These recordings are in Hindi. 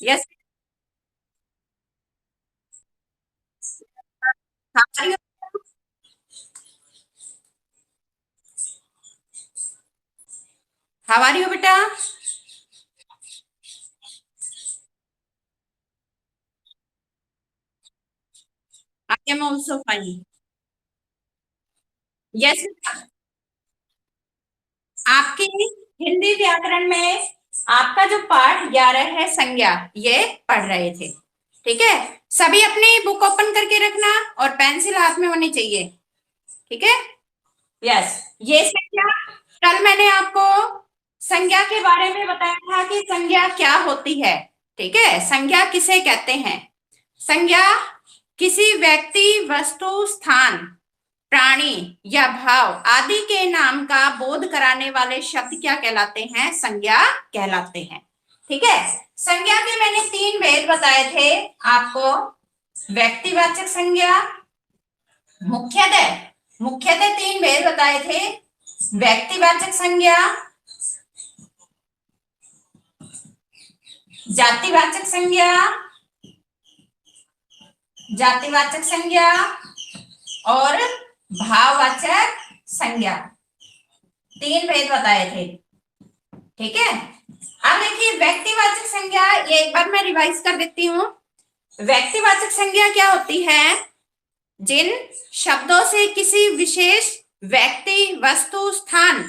यस। हाउ आर यू बेटा? I am also fine. Yes. आपके हिंदी व्याकरण में आपका जो पाठ 11 है संज्ञा, ये पढ़ रहे थे। ठीक है। सभी अपनी बुक ओपन करके रखना और पेंसिल हाथ में होनी चाहिए। ठीक है। यस। ये संज्ञा, कल मैंने आपको संज्ञा के बारे में बताया था कि संज्ञा क्या होती है। ठीक है। संज्ञा किसे कहते हैं? संज्ञा किसी व्यक्ति, वस्तु, स्थान, प्राणी या भाव आदि के नाम का बोध कराने वाले शब्द क्या कहलाते हैं? संज्ञा कहलाते हैं। ठीक है। संज्ञा के मैंने 3 भेद बताए थे आपको। व्यक्तिवाचक संज्ञा, मुख्यतः मुख्यतः 3 भेद बताए थे। व्यक्तिवाचक संज्ञा, जातिवाचक संज्ञा, जातिवाचक संज्ञा और भाववाचक संज्ञा। 3 भेद बताए थे। ठीक है। अब देखिए व्यक्तिवाचक संज्ञा, ये एक बार मैं रिवाइज कर देती हूँ। व्यक्तिवाचक संज्ञा क्या होती है? जिन शब्दों से किसी विशेष व्यक्ति, वस्तु, स्थान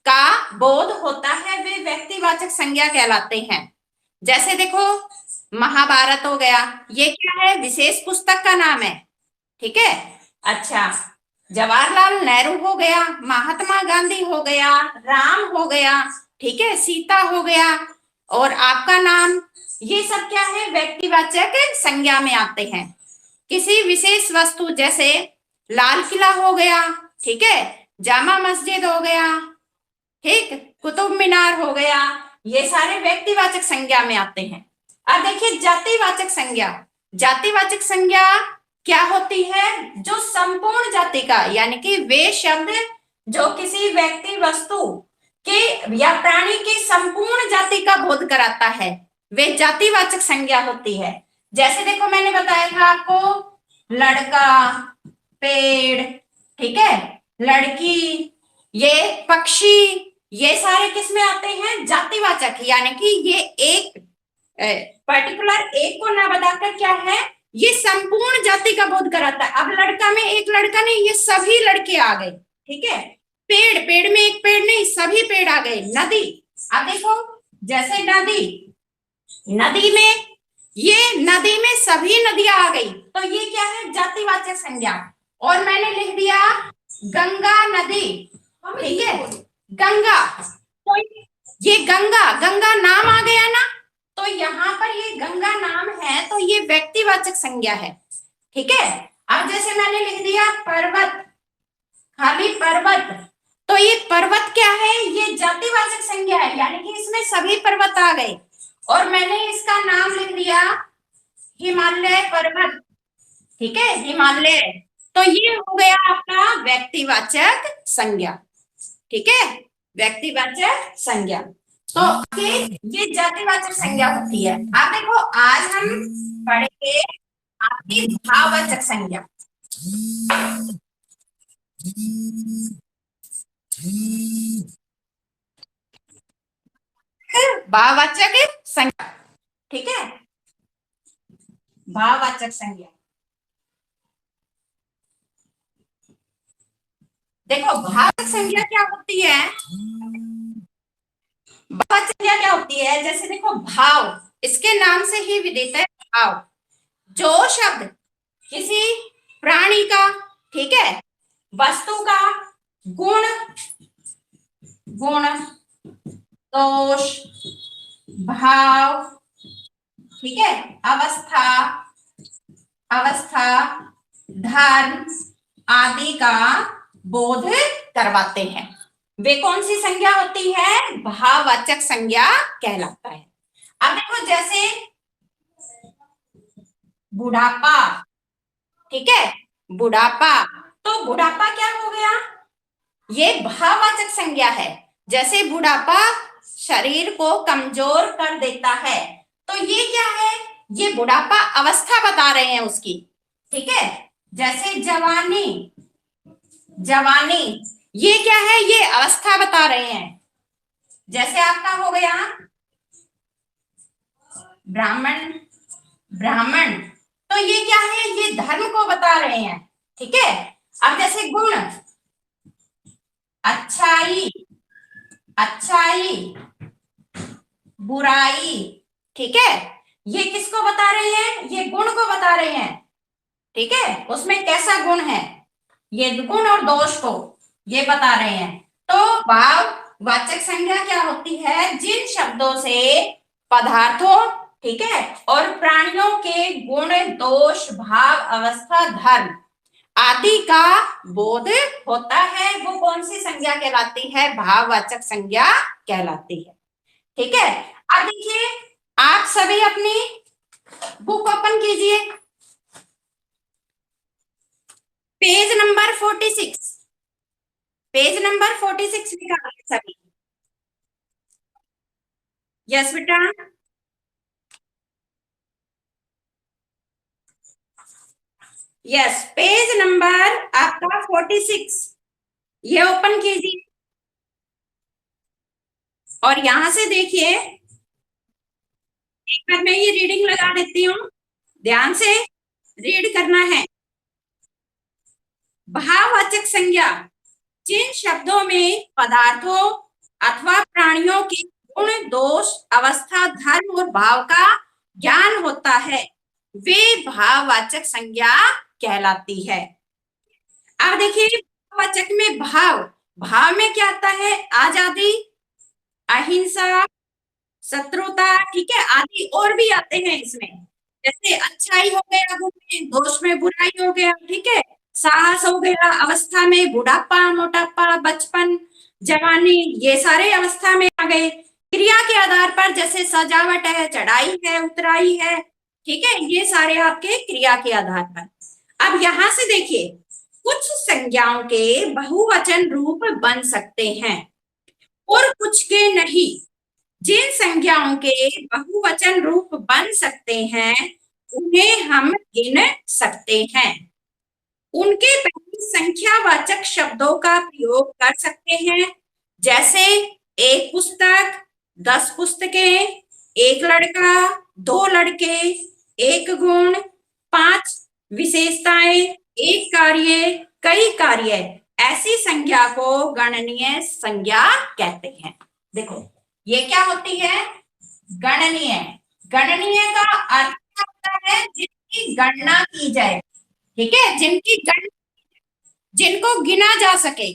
का बोध होता है वे व्यक्तिवाचक संज्ञा कहलाते हैं। जैसे देखो, महाभारत हो गया, ये क्या है? विशेष पुस्तक का नाम है। ठीक है। अच्छा, जवाहरलाल नेहरू हो गया, महात्मा गांधी हो गया, राम हो गया, ठीक है, सीता हो गया, और आपका नाम, ये सब क्या है? व्यक्तिवाचक संज्ञा में आते हैं। किसी विशेष वस्तु, जैसे लाल किला हो गया, ठीक है, जामा मस्जिद हो गया, ठीक, कुतुब मीनार हो गया, ये सारे व्यक्तिवाचक संज्ञा में आते हैं। अब देखिए जातिवाचक संज्ञा। जातिवाचक संज्ञा क्या होती है? जो संपूर्ण जाति का, यानी कि वे शब्द जो किसी व्यक्ति, वस्तु के या प्राणी की संपूर्ण जाति का बोध कराता है, वे जातिवाचक संज्ञा होती है। जैसे देखो मैंने बताया था आपको, लड़का, पेड़, ठीक है, लड़की, ये पक्षी, ये सारे किस में आते हैं? जातिवाचक, यानी कि ये एक पर्टिकुलर एक को ना बताकर क्या है, ये संपूर्ण जाति का बोध कराता है। अब लड़का में एक लड़का नहीं, ये सभी लड़के आ गए। ठीक है। पेड़, पेड़ में एक पेड़ नहीं, सभी पेड़ आ गए। नदी, अब देखो, जैसे नदी, नदी में, ये नदी में सभी नदियां आ गई, तो ये क्या है? जातिवाचक संज्ञा। और मैंने लिख दिया गंगा नदी, ठीक है, गंगा, तो ये गंगा, गंगा नाम आ गया ना, तो यहाँ पर ये गंगा नाम है, तो ये व्यक्तिवाचक संज्ञा है। ठीक है। अब जैसे मैंने लिख दिया पर्वत, खाली पर्वत, तो ये पर्वत क्या है? ये जातिवाचक संज्ञा है, यानी कि इसमें सभी पर्वत आ गए। और मैंने इसका नाम लिख दिया हिमालय पर्वत, ठीक है, हिमालय, तो ये हो गया आपका व्यक्तिवाचक संज्ञा। ठीक है। व्यक्तिवाचक संज्ञा, तो ये जातिवाचक संज्ञा होती है। आप देखो, आज हम पढ़ेंगे आपकी भाववाचक संज्ञा। भाववाचक संज्ञा, ठीक है, भाववाचक संज्ञा। देखो भाववाचक संज्ञा क्या होती है? भाववाचक संज्ञा क्या होती है? जैसे देखो, भाव, इसके नाम से ही विदित है भाव। जो शब्द किसी प्राणी का, ठीक है, वस्तु का गुण, गुण, दोष, भाव, ठीक है, अवस्था, अवस्था, धर्म आदि का बोध करवाते हैं, वे कौन सी संज्ञा होती है? भाववाचक संज्ञा कहलाता है। अब देखो, जैसे बुढ़ापा, ठीक है, बुढ़ापा, तो बुढ़ापा क्या हो गया? ये भाववाचक संज्ञा है। जैसे बुढ़ापा शरीर को कमजोर कर देता है, तो तो ये क्या है, ये बुढ़ापा अवस्था बता रहे हैं उसकी, ठीक है। जैसे जवानी, जवानी ये क्या है, ये अवस्था बता रहे हैं। जैसे आपका हो गया ब्राह्मण, ब्राह्मण, तो ये क्या है, ये धर्म को बता रहे हैं, ठीक है। अब जैसे गुण, अच्छाई, अच्छाई, बुराई, ठीक है, ये किसको बता रहे हैं, ये गुण को बता रहे हैं, ठीक है। उसमें कैसा गुण है, ये गुण और दोष को ये बता रहे हैं। तो भाव वाचक संज्ञा क्या होती है, जिन शब्दों से पदार्थों, ठीक है, और प्राणियों के गुण, दोष, भाव, अवस्था, धर्म आदि का बोध होता है, वो कौन सी संज्ञा कहलाती है, भाववाचक संज्ञा कहलाती है, ठीक है। अब देखिए, आप सभी अपनी बुक ओपन कीजिए, पेज नंबर 46, पेज नंबर 46 निकालिए सभी। यस बेटा, यस, पेज नंबर आपका 46 ये ओपन कीजिए, और यहां से देखिए, एक बार मैं ये रीडिंग लगा देती हूँ, ध्यान से रीड करना है। भाववाचक संज्ञा जिन शब्दों में पदार्थों अथवा प्राणियों के गुण, दोष, अवस्था, धर्म और भाव का ज्ञान होता है, वे भाववाचक संज्ञा कहलाती है। अब देखिए, भाववाचक में भाव, भाव में क्या आता है, आजादी, अहिंसा, शत्रुता, ठीक है, आदि और भी आते हैं इसमें। जैसे अच्छाई हो गया गुण में, दोष में बुराई हो गया, ठीक है, साहस हो गया, अवस्था में बुढ़ापा, मोटापा, बचपन, जवानी, ये सारे अवस्था में आ गए। क्रिया के आधार पर जैसे सजावट है, चढ़ाई है, उतराई है, ठीक है, ये सारे आपके क्रिया के आधार पर। अब यहां से देखिए, कुछ संज्ञाओं के बहुवचन रूप बन सकते हैं और कुछ के नहीं। जिन संज्ञाओं के बहुवचन रूप बन सकते हैं उन्हें हम गिन सकते हैं। उनके पहले संख्यावाचक शब्दों का प्रयोग कर सकते हैं, जैसे एक पुस्तक, 10 पुस्तकें, एक लड़का, 2 लड़के, एक गुण, 5 विशेषताएं, एक कार्य, कई कार्य, ऐसी संज्ञा को गणनीय संज्ञा कहते हैं। देखो, ये क्या होती है, गणनीय। गणनीय का अर्थ क्या होता है, जिनकी गणना की जाए, ठीक है, जिनकी गण, जिनको गिना जा सके,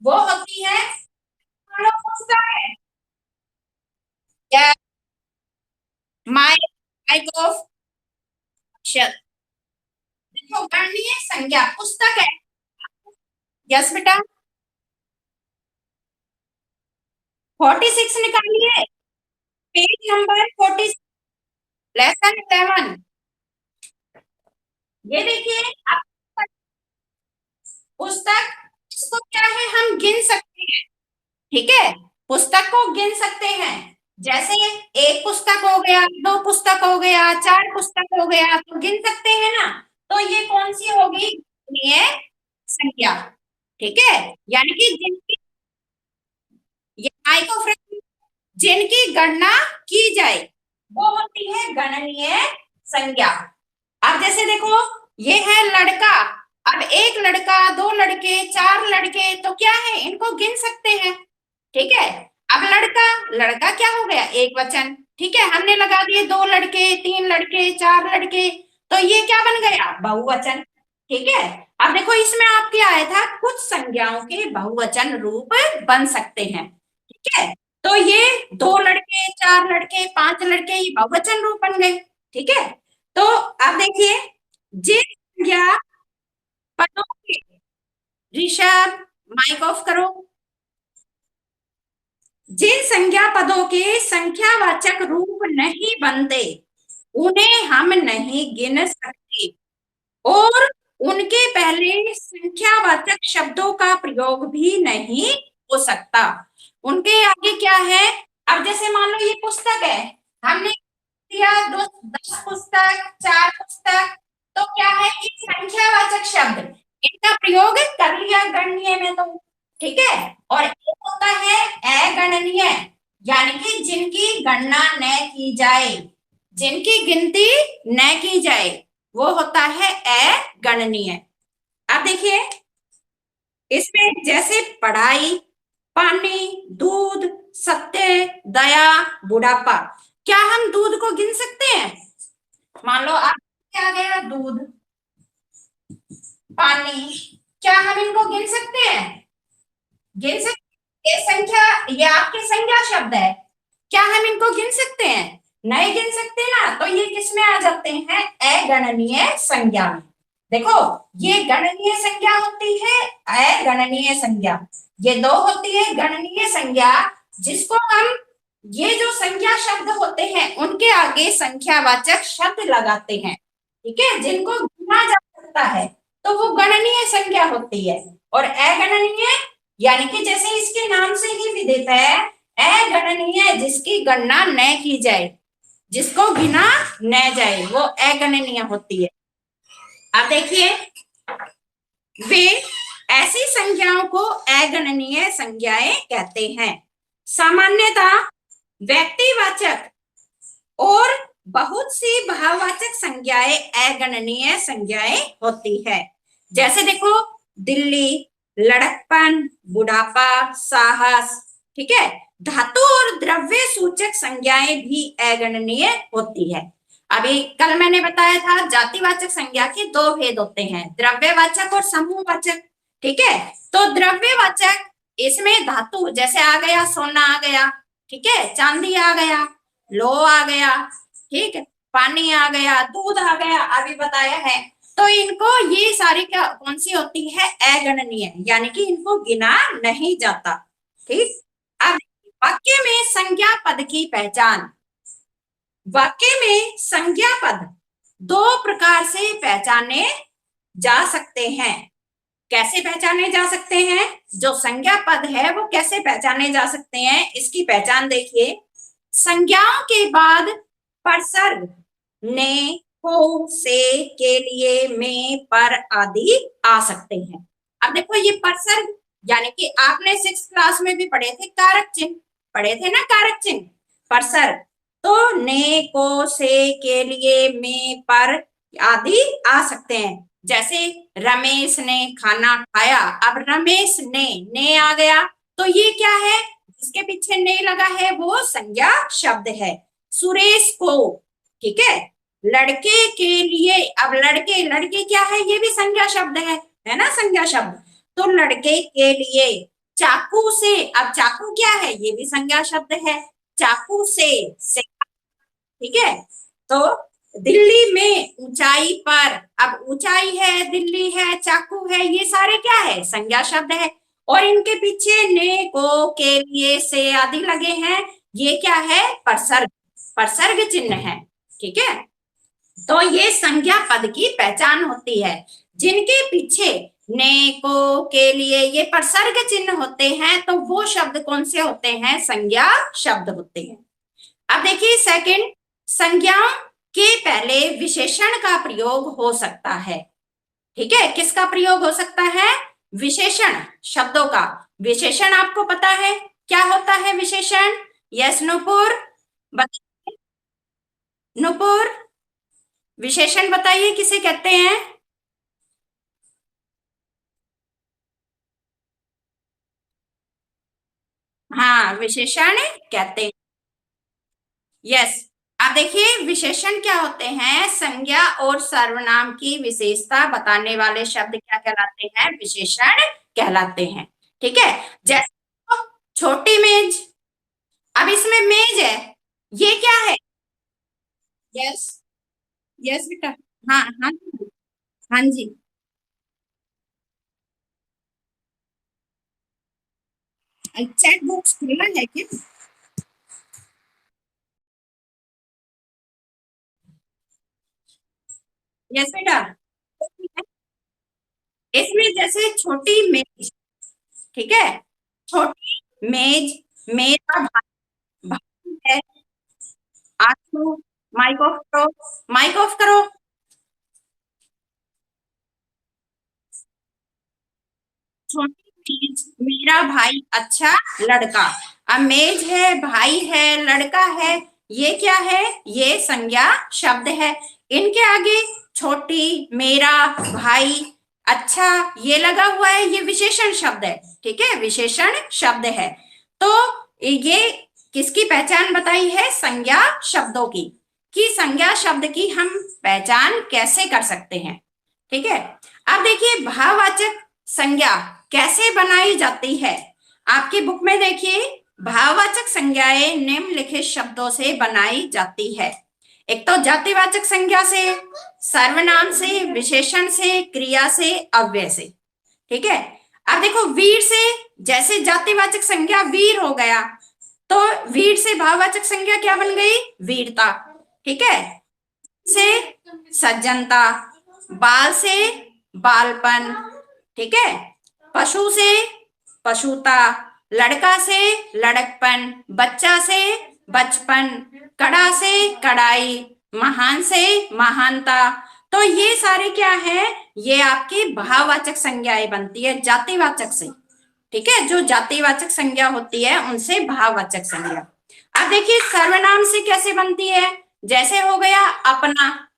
वो होती है पुस्तक, या माइक ऑफ अक्षर। देखो, गणनीय संज्ञा पुस्तक है। यस बेटा, 46 निकालिए, पेज नंबर 46, लेसन 11। ये देखिए, पुस्तक, इसको क्या है, हम गिन सकते हैं, ठीक है, पुस्तक को गिन सकते हैं। जैसे एक पुस्तक हो गया, 2 पुस्तक हो गया, 4 पुस्तक हो गया, तो गिन सकते हैं ना। तो ये कौन सी होगी, गणनीय संख्या, ठीक है, यानी कि जिनकी, ये माइक ऑफ, जिनकी गणना की जाए वो होती है गणनीय संज्ञा। अब जैसे देखो, ये है लड़का, अब एक लड़का, 2 लड़के, 4 लड़के, तो क्या है, इनको गिन सकते हैं, ठीक है। अब लड़का, लड़का क्या हो गया, एक वचन, ठीक है, हमने लगा दिए 2 लड़के, 3 लड़के, 4 लड़के, तो ये क्या बन गया, बहुवचन, ठीक है। अब देखो, इसमें आपके आया था कुछ संज्ञाओं के बहुवचन रूप बन सकते हैं, ठीक है। तो ये 2 लड़के, 4 लड़के, 5 लड़के, ये बहुवचन रूप बन गए, ठीक है। तो अब देखिए, जिन संज्ञा पदों के, ऋषभ माइक ऑफ करो, जिन संज्ञा पदों के संख्यावाचक रूप नहीं बनते उन्हें हम नहीं गिन सकते, और उनके पहले संख्यावाचक शब्दों का प्रयोग भी नहीं हो सकता। उनके आगे क्या है, अब जैसे मान लो ये पुस्तक है, हमने दिया, दो 10 पुस्तक, 4 पुस्तक, तो क्या है कि संख्यावाचक शब्द इनका प्रयोग कर लिया गणनीय में तो, ठीक है। और एक होता है अगणनीय, यानी कि जिनकी गणना न की जाए, जिनकी गिनती न की जाए, वो होता है अगणनीय। अब देखिए इसमें जैसे पढ़ाई, पानी, दूध, सत्य, दया, बुढ़ापा, क्या हम दूध को गिन सकते हैं? मान लो आप क्या गया दूध, पानी, क्या हम इनको गिन सकते हैं? गिन सकते? ये संख्या, ये आपके संज्ञा शब्द है, क्या हम इनको गिन सकते हैं? नहीं गिन सकते ना, तो ये किसमें आ जाते हैं? अगणनीय संज्ञा में। देखो ये गणनीय संज्ञा होती है, अगणनीय संज्ञा, ये दो होती है गणनीय संज्ञा, जिसको हम, ये जो संज्ञा शब्द होते हैं उनके आगे संख्यावाचक शब्द लगाते हैं, ठीक है, जिनको गिना जा सकता है, तो वो गणनीय संज्ञा होती है। और अगणनीय यानी कि जैसे इसके नाम से ही विदित है, अगणनीय जिसकी गणना न की जाए, जिसको गिना न जाए, वो अगणनीय होती है। अब देखिए वे ऐसी संख्याओं को अगणनीय संज्ञाएं कहते हैं। सामान्यतः व्यक्तिवाचक और बहुत सी भाववाचक संज्ञाएं अगणनीय संज्ञाएं होती है। जैसे देखो दिल्ली, लड़कपन, बुढ़ापा, साहस, ठीक है। धातु और द्रव्य सूचक संज्ञाएं भी अगणनीय होती है। अभी कल मैंने बताया था जातिवाचक संज्ञा के दो भेद होते हैं, द्रव्यवाचक और समूहवाचक, ठीक है। तो द्रव्यवाचक इसमें धातु जैसे आ गया, सोना आ गया, ठीक है, चांदी आ गया, लोह आ गया, ठीक है, पानी आ गया, दूध आ गया, अभी बताया है। तो इनको ये सारी क्या कौन सी होती है? अगणनीय, यानी कि इनको गिना नहीं जाता, ठीक। अब वाक्य में संज्ञा पद की पहचान। वाक्य में संज्ञा पद दो प्रकार से पहचाने जा सकते हैं। कैसे पहचाने जा सकते हैं? जो संज्ञा पद है वो कैसे पहचाने जा सकते हैं, इसकी पहचान देखिए। संज्ञाओं के बाद परसर्ग ने, को, से, के लिए, में, पर आदि आ सकते हैं। अब देखो ये परसर्ग, यानी कि आपने 6th क्लास में भी पढ़े थे कारक चिन्ह, पढ़े थे ना कारक चिन्ह, परसर्ग। तो ने, को, से, के लिए, में, पर आदि आ सकते हैं। जैसे रमेश ने खाना खाया, अब रमेश ने आ गया, तो ये क्या है? जिसके पीछे ने लगा है वो संज्ञा शब्द है। सुरेश को, ठीक है, लड़के के लिए, अब लड़के, लड़के क्या है? ये भी संज्ञा शब्द है ना, संज्ञा शब्द। तो लड़के के लिए, चाकू से, अब चाकू क्या है? ये भी संज्ञा शब्द है, चाकू से, ठीक है। तो दिल्ली में, ऊंचाई पर, अब ऊंचाई है, दिल्ली है, चाकू है, ये सारे क्या है? संज्ञा शब्द है। और इनके पीछे ने, को, के लिए, से आदि लगे हैं, ये क्या है? परसर्ग, परसर्ग चिन्ह है, ठीक है। तो ये संज्ञा पद की पहचान होती है, जिनके पीछे ने, को, के लिए ये परसर्ग चिन्ह होते हैं, तो वो शब्द कौन से होते हैं? संज्ञा शब्द होते हैं। अब देखिए सेकंड, संज्ञाओं के पहले विशेषण का प्रयोग हो सकता है, ठीक है। किसका प्रयोग हो सकता है? विशेषण शब्दों का। विशेषण आपको पता है क्या होता है विशेषण? यस नुपुर, बताइए नुपुर, विशेषण बताइए किसे कहते हैं? हाँ विशेषण कहते हैं, यस। अब देखिए विशेषण क्या होते हैं? संज्ञा और सर्वनाम की विशेषता बताने वाले शब्द क्या कहलाते हैं? विशेषण कहलाते हैं, ठीक है। जैसे छोटी मेज, अब इसमें मेज है, ये क्या है? यस, यस बेटा, हाँ हाँ, हाँ जी। चैट बॉक्स खुला है क्या? यस बेटा, इसमें जैसे छोटी मेज, ठीक है, छोटी मेज, मेरा भाई है, आंसू, माइक ऑफ करो, माइक ऑफ करो। छोटी मेज, मेरा भाई अच्छा लड़का। अब मेज है, भाई है, लड़का है, ये क्या है? ये संज्ञा शब्द है। इनके आगे छोटी, मेरा, भाई, अच्छा, ये लगा हुआ है, ये विशेषण शब्द है। ठीक है, विशेषण शब्द है। तो ये किसकी पहचान बताई है? संज्ञा शब्दों की। कि संज्ञा शब्द की हम पहचान कैसे कर सकते हैं? ठीक है। अब देखिए भाववाचक संज्ञा कैसे बनाई जाती है। आपकी बुक में देखिए, भाववाचक संज्ञाएं निम्नलिखित शब्दों से बनाई जाती है। एक तो जातिवाचक संज्ञा से, सर्वनाम से, विशेषण से, क्रिया से, अव्यय से। ठीक है। अब देखो वीर से, जैसे जातिवाचक संज्ञा वीर हो गया, तो वीर से भाववाचक संज्ञा क्या बन गई? वीरता। ठीक है। से सज्जनता, बाल से बालपन। ठीक है। पशु से पशुता, लड़का से लड़कपन, बच्चा से बचपन, कड़ा से कड़ाई, महान से महानता। तो ये सारे क्या है? ये आपकी भाववाचक संज्ञाएं बनती है जातिवाचक से। ठीक है, जो जातिवाचक संज्ञा होती है उनसे भाववाचक संज्ञा। अब देखिए सर्वनाम से कैसे बनती है। जैसे हो गया अपना,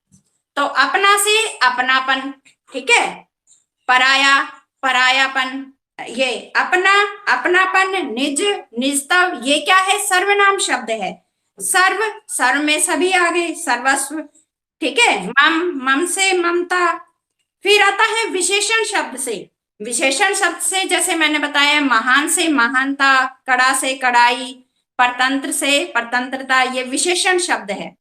तो अपना से अपनापन। ठीक है। पराया, परायापन। ये अपना, अपनापन, निज, निजता, ये क्या है? सर्वनाम शब्द है। सर्व, सर्व में सभी आ गए, सर्वस्व। ठीक है। मम, मम से ममता। फिर आता है विशेषण शब्द से। विशेषण शब्द से जैसे मैंने बताया, महान से महानता, कड़ा से कड़ाई, परतंत्र से परतंत्रता, ये विशेषण शब्द है।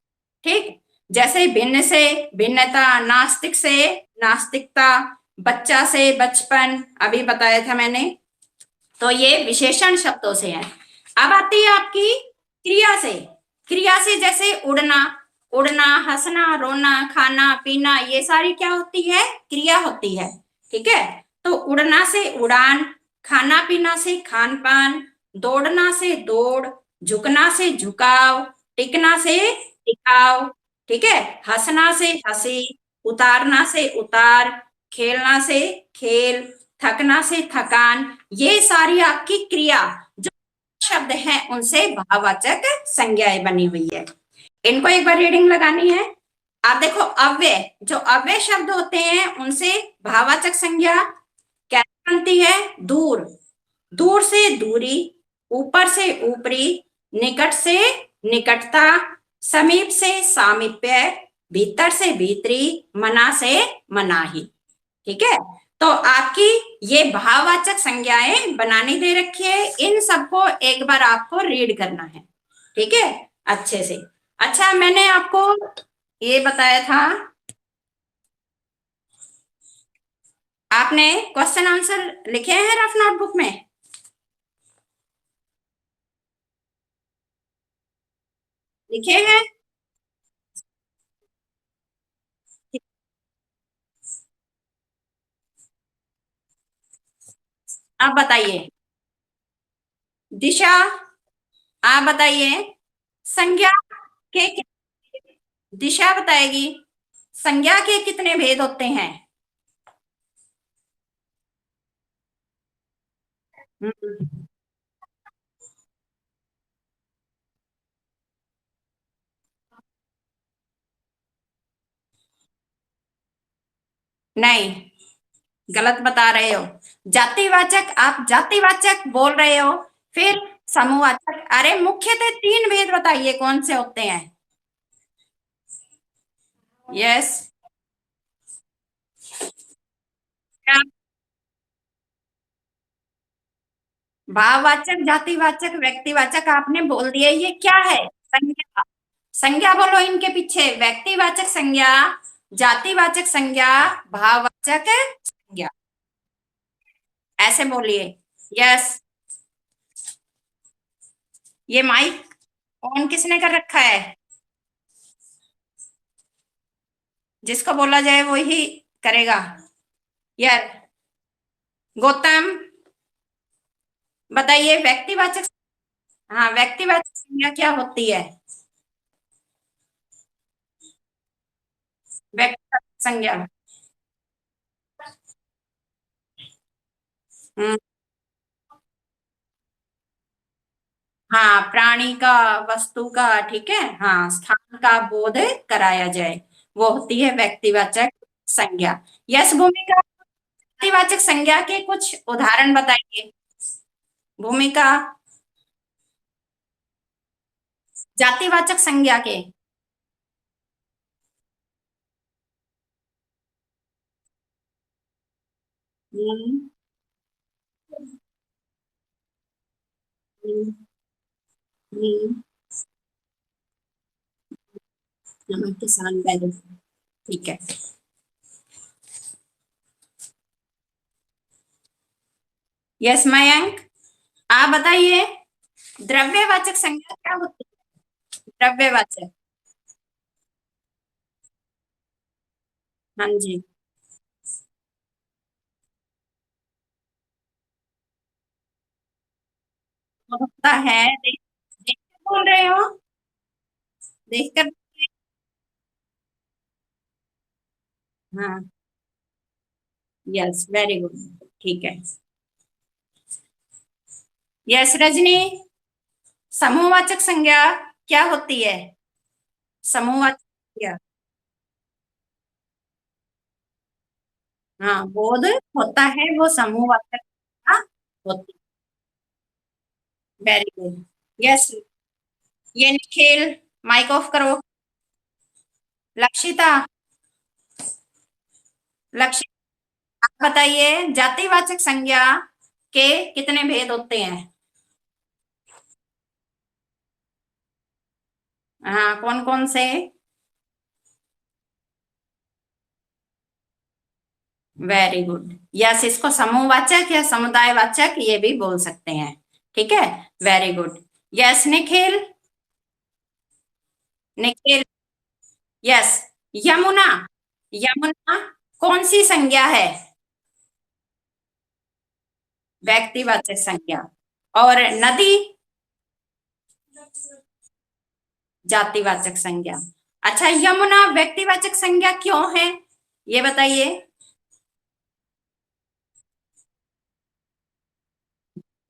ठीक। जैसे भिन्न से भिन्नता, नास्तिक से नास्तिकता, बच्चा से बचपन, अभी बताया था मैंने। तो ये विशेषण शब्दों से है। अब आती है आपकी क्रिया से। क्रिया से जैसे उड़ना, उड़ना, हंसना, रोना, खाना पीना, ये सारी क्या होती है? क्रिया होती है। ठीक है। तो उड़ना से उड़ान, खाना पीना से खान पान, दौड़ना से दौड़, झुकना से झुकाव, टिकना से टिकाव। ठीक है। हंसना से हंसी, उतारना से उतार, खेलना से खेल, थकना से थकान, ये सारी आपकी क्रिया जो शब्द हैं उनसे भाववाचक संज्ञाएं बनी हुई है। इनको एक बार रीडिंग लगानी है। आप देखो अव्यय, जो अव्यय शब्द होते हैं उनसे भाववाचक संज्ञा कैसे बनती है? दूर, दूर से दूरी, ऊपर से ऊपरी, निकट से निकटता, समीप से सामीप्य, भीतर से भीतरी, मना से मनाही। ठीक है। तो आपकी ये भाववाचक संज्ञाएं बनानी दे रखी है, इन सबको एक बार आपको रीड करना है। ठीक है, अच्छे से। अच्छा, मैंने आपको ये बताया था, आपने क्वेश्चन आंसर लिखे हैं रफ नोटबुक में? लिखे हैं? आप बताइए। दिशा, आप बताइए। संज्ञा के दिशा बताएगी संज्ञा के कितने भेद होते हैं? हम्म, नहीं, गलत बता रहे हो। जातिवाचक, आप जातिवाचक बोल रहे हो। फिर समूहवाचक, अरे मुख्यतः तीन भेद बताइए कौन से होते हैं? यस। भाववाचक, जातिवाचक, व्यक्तिवाचक आपने बोल दिया, ये क्या है? संज्ञा। संज्ञा बोलो इनके पीछे। व्यक्तिवाचक संज्ञा, जातिवाचक संज्ञा, भाववाचक संज्ञा, ऐसे बोलिए। यस। ये माइक ऑन किसने कर रखा है? जिसको बोला जाए वो ही करेगा। यार, गौतम, बताइए व्यक्तिवाचक, हाँ, व्यक्तिवाचक संज्ञा क्या होती है? व्यक्तिवाचक संज्ञा। हम्म, हाँ, प्राणी का, वस्तु का, ठीक है, हाँ, स्थान का बोध कराया जाए, वो होती है व्यक्तिवाचक संज्ञा। यस भूमिका। व्यक्तिवाचक संज्ञा के कुछ उदाहरण बताइए। भूमिका। जातिवाचक संज्ञा के। हम्म, हम्म, हम्म, किसान बैल। ठीक है। यस मयंक, आप बताइए, द्रव्यवाचक संज्ञा क्या होती है? द्रव्यवाचक। हाँ जी। होता है, देख कर बोल रहे हो? देख कर। हाँ। Yes, very good. ठीक है। यस रजनी, समूहवाचक संज्ञा क्या होती है? समूहवाचक संज्ञा। हाँ, बोध होता है, वो समूहवाचक संज्ञा होती है। Very good. यस। ये निखिल, माइक ऑफ करो। लक्षिता। लक्षिता, आप बताइए, जातिवाचक संज्ञा के कितने भेद होते हैं? हाँ, कौन कौन से? Very good. यस, इसको समूहवाचक या समुदायवाचक ये भी बोल सकते हैं। ठीक है। Very good. Yes Nikhil. Nikhil. Yes. Yamuna. Yamuna कौन सी संज्ञा है? व्यक्तिवाचक संज्ञा। और नदी? जातिवाचक संज्ञा। अच्छा, यमुना व्यक्तिवाचक संज्ञा क्यों है, ये बताइए।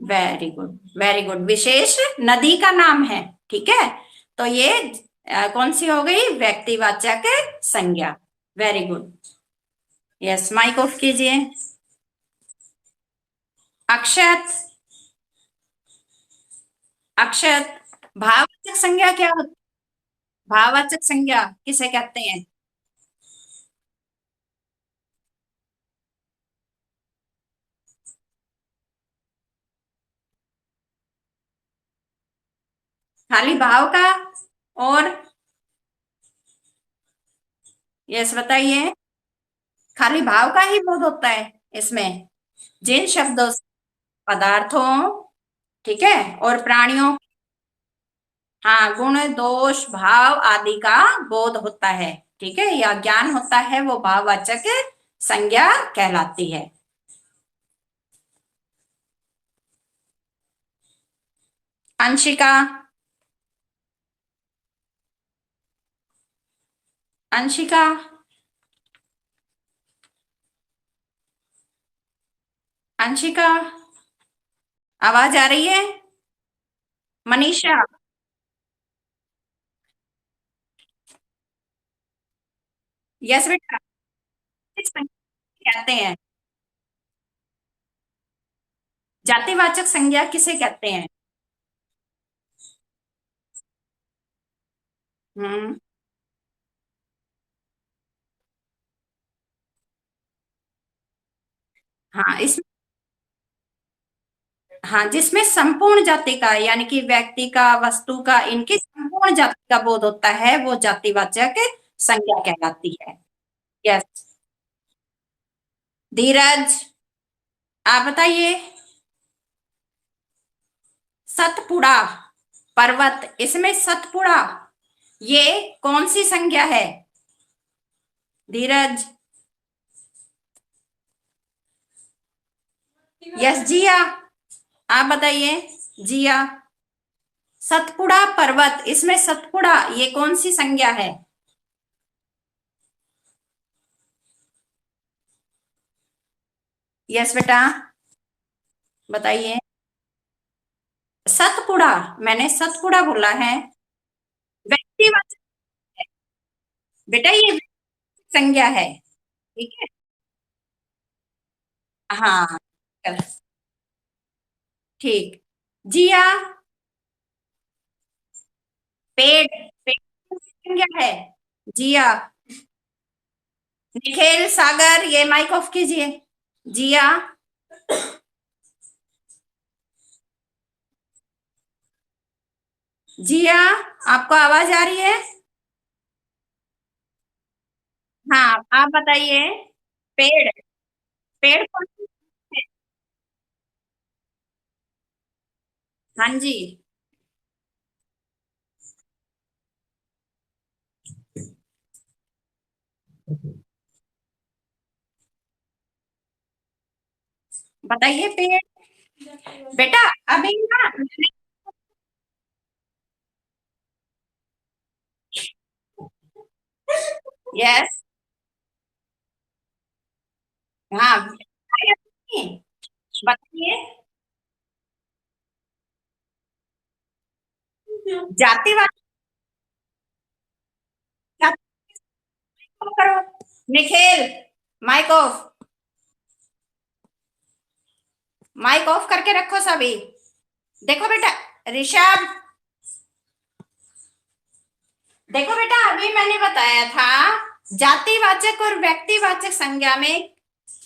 वेरी गुड, वेरी गुड, विशेष नदी का नाम है। ठीक है। तो ये कौन सी हो गई? व्यक्तिवाचक संज्ञा। Very good. Yes, mike off कीजिए। अक्षत। अक्षत, भाववाचक संज्ञा क्या होती? भाववाचक संज्ञा किसे कहते हैं? खाली भाव का? और? यस बताइए। खाली भाव का ही बोध होता है इसमें? जिन शब्दों से पदार्थों, ठीक है, और प्राणियों, हाँ, गुण दोष भाव आदि का बोध होता है, ठीक है, या ज्ञान होता है, वो भाववाचक संज्ञा कहलाती है। अंशिका। अंशिका, अंशिका, आवाज आ रही है? मनीषा। यस बेटा। किस संज्ञा कहते हैं? जातिवाचक संज्ञा किसे कहते हैं? हम्म। हाँ इस, हाँ, जिसमें संपूर्ण जाति का, यानी कि व्यक्ति का, वस्तु का, इनकी संपूर्ण जाति का बोध होता है, वो जातिवाचक संज्ञा कहलाती है। यस। धीरज, आप बताइए, सतपुड़ा पर्वत, इसमें सतपुड़ा ये कौन सी संज्ञा है? धीरज। यस जिया, आप बताइए। जिया, सतपुड़ा पर्वत, इसमें सतपुड़ा ये कौन सी संज्ञा है? यस बेटा, बताइए। सतपुड़ा, मैंने सतपुड़ा बोला है। व्यक्तिवाचक है। बेटा ये संज्ञा है। ठीक है। हाँ, चल, ठीक। जिया, पेड़, पेड़ की संज्ञा है। जिया। निखिल, सागर, ये माइक ऑफ कीजिए। जिया। जिया, आपको आवाज आ रही है? हाँ, आप बताइए। पेड़, पेड़ कौन सी है? हाँ जी। बताइए पेड़। बेटा अभी ना, यस। हाँ, बताइए। जातिवाद, करो। Nikhil, mike off, mike off करके रखो सभी। देखो बेटा, ऋषभ, देखो बेटा, अभी मैंने बताया था जातिवाचक और व्यक्तिवाचक संज्ञा में,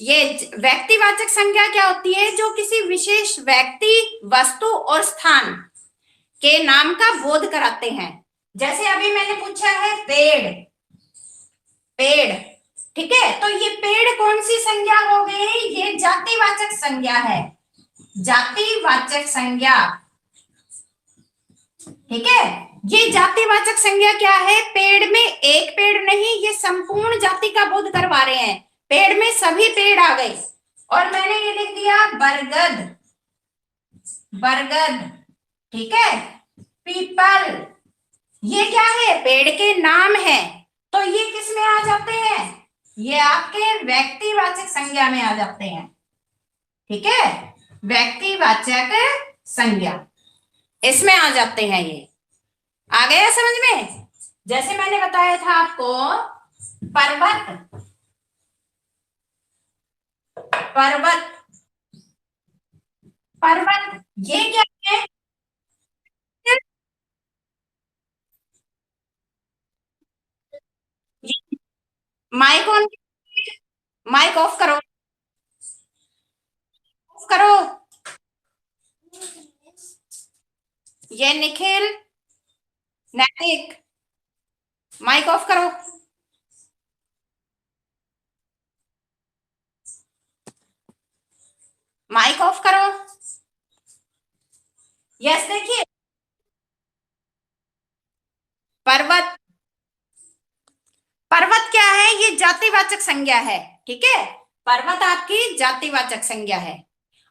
ये व्यक्तिवाचक संज्ञा क्या होती है? जो किसी विशेष व्यक्ति, वस्तु और स्थान के नाम का बोध कराते हैं। जैसे अभी मैंने पूछा है पेड़, पेड़, ठीक है, तो ये पेड़ कौन सी संज्ञा हो गई? ये जातिवाचक संज्ञा है। जातिवाचक संज्ञा, ठीक है। ये जातिवाचक संज्ञा क्या है? पेड़ में एक पेड़ नहीं, ये संपूर्ण जाति का बोध करवा रहे हैं। पेड़ में सभी पेड़ आ गए। और मैंने ये लिख दिया बरगद, बरगद, ठीक है। पीपल, ये क्या है? पेड़ के नाम है। तो ये किस में आ जाते हैं? ये आपके व्यक्तिवाचक संज्ञा में आ जाते हैं। ठीक है, व्यक्तिवाचक संज्ञा इसमें आ जाते हैं ये। आ गया समझ में? जैसे मैंने बताया था आपको, पर्वत, पर्वत, पर्वत, ये क्या है? माइक ऑन, माइक ऑफ करो, ऑफ करो। ये निखिल, नैतिक, माइक ऑफ करो। माइक ऑफ करो। यस, देखिए, पर्वत, पर्वत क्या है? ये जातिवाचक संज्ञा है। ठीक है, पर्वत आपकी जातिवाचक संज्ञा है।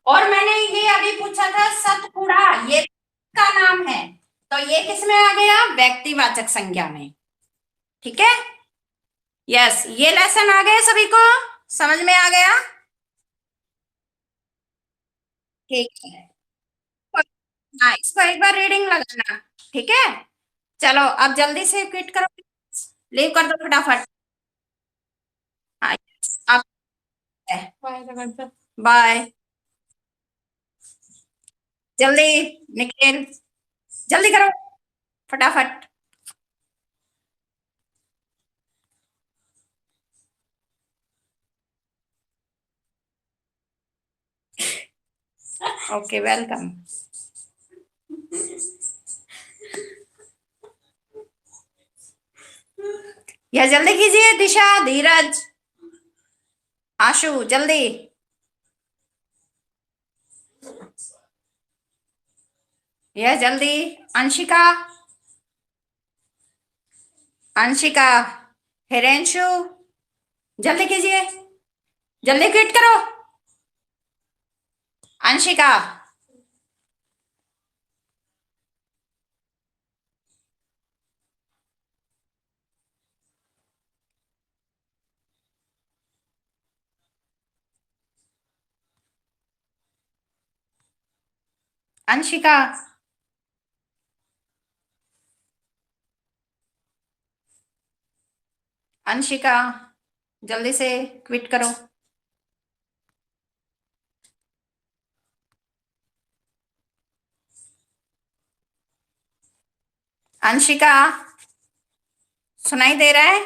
और मैंने ये अभी पूछा था सतपुड़ा, ये का नाम है, तो ये किस में आ गया? व्यक्तिवाचक संज्ञा में। ठीक है, यस, ये लेसन आ गया सभी को, समझ में आ गया? ठीक है, हाँ, इसको एक बार रीडिंग लगाना। ठीक है, चलो अब जल्दी से क्विट करो, लीव कर दो फटाफट। हाँ, आप, बाय। जल्दी, निखिल, जल्दी करो, फटाफट। Okay, welcome. यह जल्दी कीजिए, दिशा, धीरज, आशु, जल्दी। यह जल्दी, अंशिका, अंशिका, हिरेंशु, जल्दी कीजिए, जल्दी क्विट करो। अंशिका, अंशिका, अंशिका, जल्दी से क्विट करो। अंशिका, सुनाई दे रहा है?